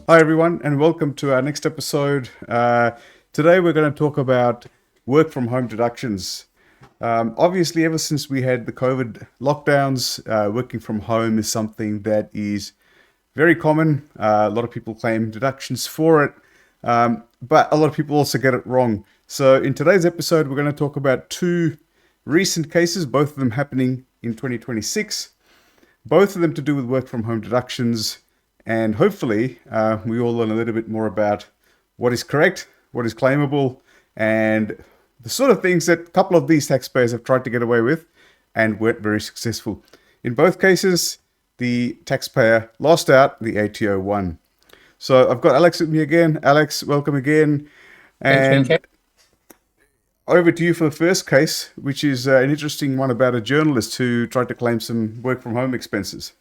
Hi, everyone, and welcome to our next episode. Today, we're going to talk about work from home deductions. Obviously, ever since we had the COVID lockdowns, working from home is something that is very common. A lot of people claim deductions for it, but a lot of people also get it wrong. So, in today's episode, we're going to talk about two recent cases, both of them happening in 2026, both of them to do with work from home deductions. And hopefully, we all learn a little bit more about what is correct, what is claimable, and the sort of things that a couple of these taxpayers have tried to get away with and weren't very successful. In both cases, the taxpayer lost out, the ATO won. So I've got Alex with me again. Alex, welcome again. Thanks, And Venkat. over to you for the first case, which is an interesting one about a journalist who tried to claim some work from home expenses.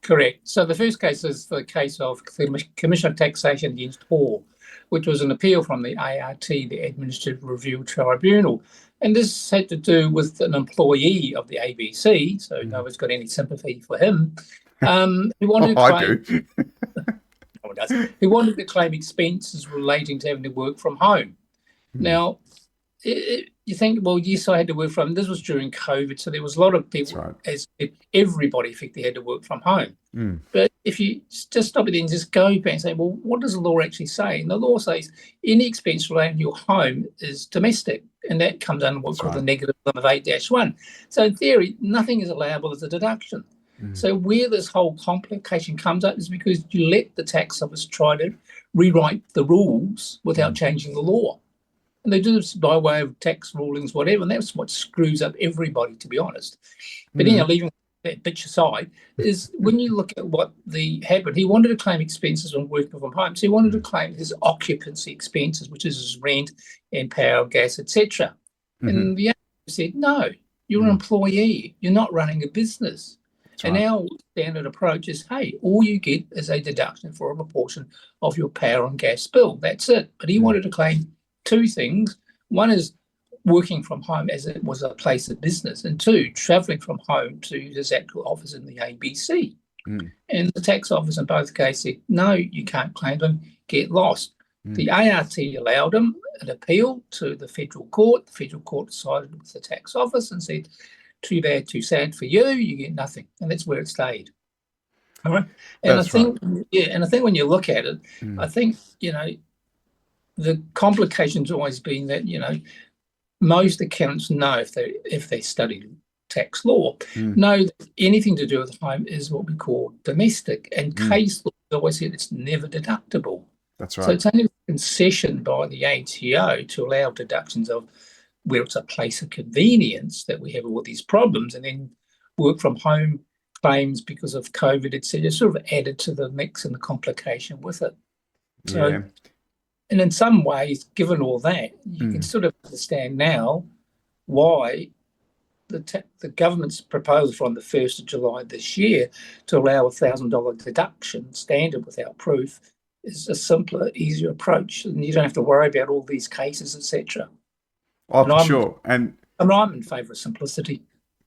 Correct. So the first case is the case of the Commission of Taxation against Hall, which was an appeal from the ART, the Administrative Review Tribunal. And this had to do with an employee of the ABC, so no one's got any sympathy for him. Who wanted Oh, to I claim, do. no one does, who wanted to claim expenses relating to having to work from home. Now, you think, well, yes, I had to work from. This was during COVID, so there was a lot of That's people, right. as everybody, effectively had to work from home. Mm. But if you just stop it and just go back and say, well, what does the law actually say? And the law says any expense relating to your home is domestic, and that comes under what's That's called the right. negative limit of 8-1. So in theory, nothing is allowable as a deduction. Mm. So where this whole complication comes up is because you let the tax office try to rewrite the rules without Mm. changing the law. And they do this by way of tax rulings, whatever, and that's what screws up everybody, to be honest. But anyhow, Mm. leaving that bitch aside, is when you look at what happened, he wanted to claim expenses on working from home. So he wanted to Mm. claim his occupancy expenses, which is his rent and power, gas, etc. Mhm. And the AO said, no, you're an Mm. employee, you're not running a business. That's And right. our standard approach is, hey, all you get is a deduction for a proportion of your power and gas bill. That's it. But he Mm. wanted to claim two things. One is working from home as it was a place of business, and two, travelling from home to his actual office in the ABC. Mm. And the tax office in both cases said, no, you can't claim them, get lost. Mm. The ART allowed him an appeal to the federal court. The federal court sided with the tax office and said, too bad, too sad for you, you get nothing. And that's where it stayed. All right. And I That's right. think, and I think when you look at it, I Mm. think, the complication's always been that, most accountants know if they study tax law, Mm. know that anything to do with home is what we call domestic, and Mm. case law has always said it's never deductible. That's So right. it's only a concession by the ATO to allow deductions of where it's a place of convenience that we have all these problems, and then work from home claims because of COVID, etc., sort of added to the mix and the complication with it. So, Yeah. and in some ways, given all that, you can Mm. sort of understand now why the government's proposal from the 1st of July this year to allow $1,000 deduction standard without proof is a simpler, easier approach, and you don't have to worry about all these cases, etc. Oh, And for I'm sure. And I'm in favour of simplicity.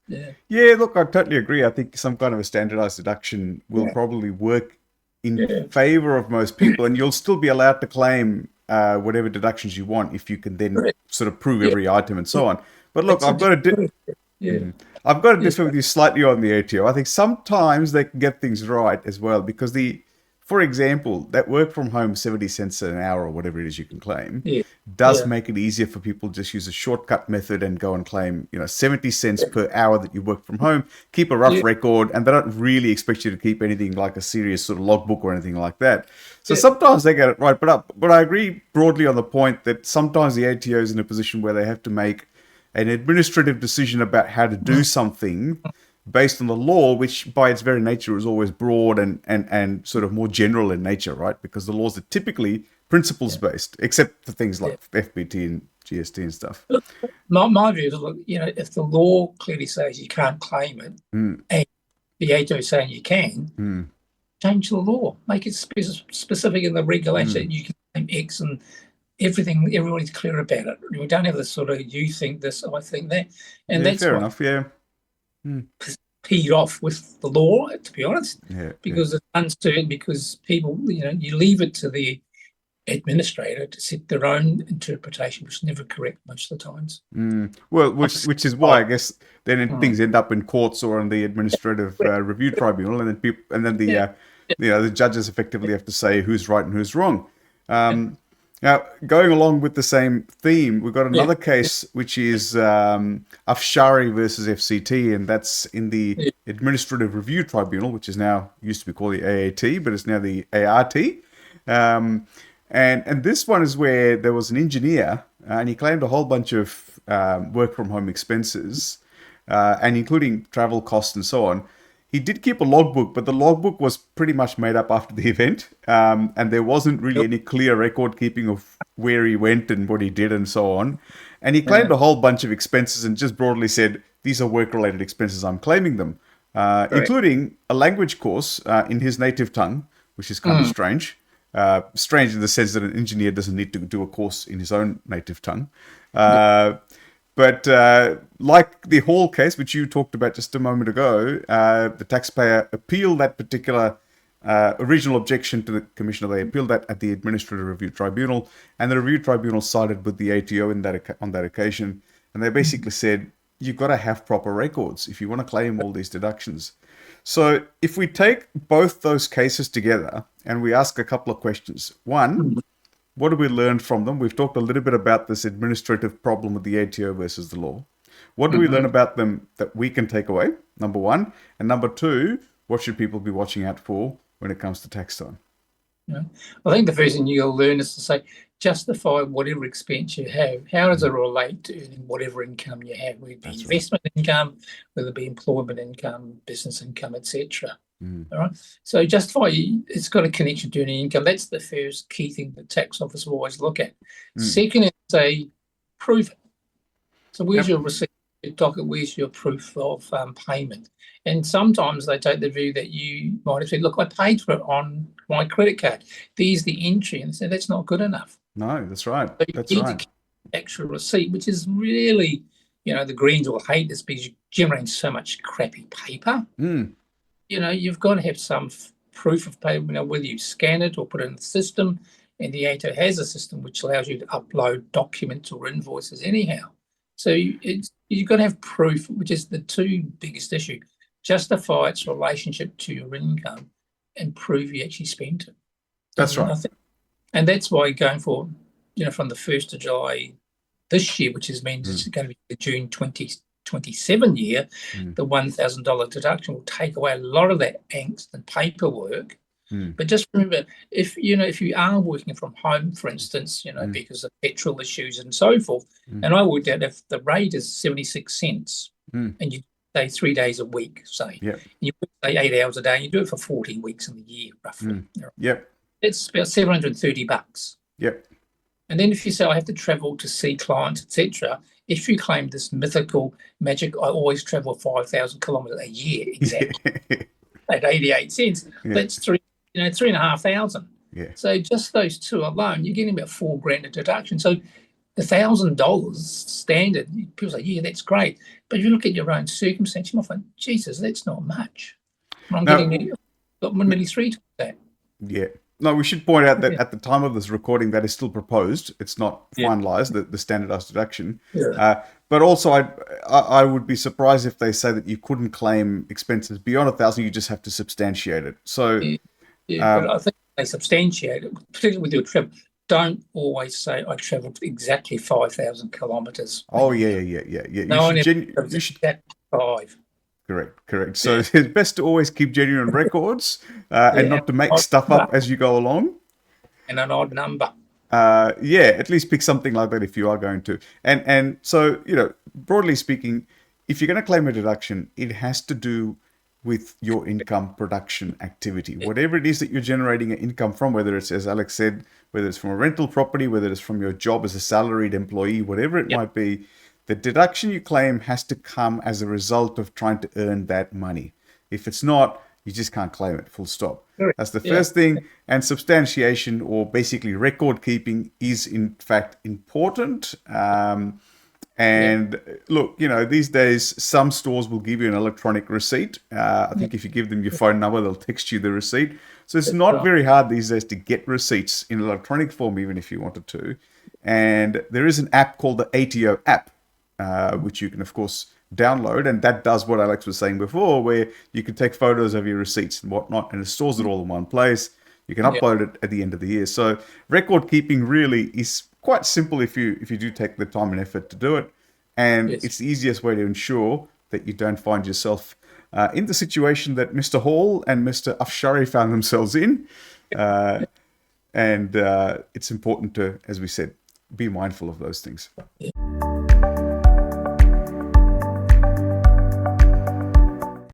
Yeah, yeah, look, I totally agree. I think some kind of a standardized deduction will yeah, probably work in yeah, favor of most people, and you'll still be allowed to claim whatever deductions you want if you can then correct. sort of prove Yeah, every item and so on. But look, that's a I've got to yeah, I've got to yeah, differ with you slightly on the ATO. I think sometimes they can get things right as well because for example, that work from home 70 cents an hour or whatever it is you can claim yeah, does yeah, make it easier for people to just use a shortcut method and go and claim, 70 cents per hour that you work from home, keep a rough yeah, record, and they don't really expect you to keep anything like a serious sort of logbook or anything like that. So yeah, sometimes they get it right, but I agree broadly on the point that sometimes the ATO is in a position where they have to make an administrative decision about how to do something based on the law, which by its very nature is always broad and sort of more general in nature, right? Because the laws are typically principles yeah, based, except for things yeah. like FBT and GST and stuff. Look, my view is, look, if the law clearly says you can't claim it, Mm. and the ATO is saying you can, Mm. change the law, make it specific in the regulation Mm. that you can claim X, and everything, everybody's clear about it. We don't have this sort of you think this, I think that, and Yeah, that's fair what enough. Yeah. Mm. peed off with the law, to be honest, Yeah. because it's uncertain, because people, you leave it to the administrator to set their own interpretation, which is never correct most of the times. Well, which is why I guess then things end up in courts or in the administrative review tribunal, and then Yeah. the judges effectively have to say who's right and who's wrong. Now, going along with the same theme, we've got another case which is Afshari versus FCT, and that's in the Administrative Review Tribunal, which is now used to be called the AAT, but it's now the ART. And this one is where there was an engineer, and he claimed a whole bunch of work from home expenses, and including travel costs and so on. He did keep a logbook, but the logbook was pretty much made up after the event, and there wasn't really any clear record keeping of where he went and what he did and so on. And he claimed a whole bunch of expenses and just broadly said, these are work-related expenses, I'm claiming them, including a language course in his native tongue, which is kind of strange. Strange in the sense that an engineer doesn't need to do a course in his own native tongue. But like the Hall case, which you talked about just a moment ago, the taxpayer appealed that particular original objection to the commissioner. They appealed that at the Administrative Review Tribunal, and the Review Tribunal sided with the ATO on that occasion. And they basically said, you've got to have proper records if you want to claim all these deductions. So if we take both those cases together and we ask a couple of questions. One, what do we learn from them? We've talked a little bit about this administrative problem with the ATO versus the law. What do we learn about them that we can take away? Number one. And number two, what should people be watching out for when it comes to tax time? Yeah. I think the first thing you'll learn is to say, justify whatever expense you have. How does it relate to earning whatever income you have, whether it be investment income, whether it be employment income, business income, etc. All right. So justify it's got a connection to earning income. That's the first key thing the tax office will always look at. Second is say, prove it. So where's your receipt, your docket, where's your proof of payment? And sometimes they take the view that you might have said, look, I paid for it on my credit card. There's the entry. And so that's not good enough. No, that's right. So that's you need right. to keep the actual receipt, which is really, the Greens will hate this because you're generating so much crappy paper. You've got to have some proof of payment, whether you scan it or put it in the system. And the ATO has a system which allows you to upload documents or invoices anyhow. So you've got to have proof, which is the two biggest issue. Justify its relationship to your income and prove you actually spent it. That's right. And that's why going forward, from the 1st of July this year, which means it's going to be the June 2027 year, the $1,000 deduction will take away a lot of that angst and paperwork. But just remember, if you are working from home, for instance, because of petrol issues and so forth, and I worked out if the rate is 76 cents and you say 3 days a week, say, you work, say 8 hours a day, and you do it for 40 weeks in the year, roughly. It's about $730. And then if you say I have to travel to see clients, etc., if you claim this mythical magic, I always travel 5,000 kilometres a year, exactly, at 88 cents, that's $3,500. So just those two alone, you're getting about $4,000 a deduction. So $1,000 standard, people say, yeah, that's great. But if you look at your own circumstance, you might find, Jesus, that's not much. I'm getting nearly 3 times that. No, we should point out that at the time of this recording, that is still proposed. It's not finalised, the standardised deduction. But also, I would be surprised if they say that you couldn't claim expenses beyond $1,000. You just have to substantiate it. So, but I think they substantiate it, particularly with your trip. Don't always say I travelled exactly 5,000 kilometres. Oh yeah. You should 5. Correct. So it's best to always keep genuine records and not to make stuff up as you go along. And an odd number. At least pick something like that if you are going to. And so, broadly speaking, if you're going to claim a deduction, it has to do with your income production activity. Whatever it is that you're generating an income from, whether it's, as Alex said, whether it's from a rental property, whether it's from your job as a salaried employee, whatever it might be, the deduction you claim has to come as a result of trying to earn that money. If it's not, you just can't claim it, full stop. That's the first thing. And substantiation, or basically record keeping, is in fact important. And look, these days, some stores will give you an electronic receipt. I think if you give them your phone number, they'll text you the receipt. So it's not right. very hard these days to get receipts in electronic form, even if you wanted to. And there is an app called the ATO app, which you can, of course, download. And that does what Alex was saying before, where you can take photos of your receipts and whatnot, and it stores it all in one place. You can Yeah. upload it at the end of the year. So record keeping really is quite simple if you do take the time and effort to do it. And Yes. it's the easiest way to ensure that you don't find yourself in the situation that Mr. Hall and Mr. Afshari found themselves in. Uh, and it's important to, as we said, be mindful of those things. Yeah.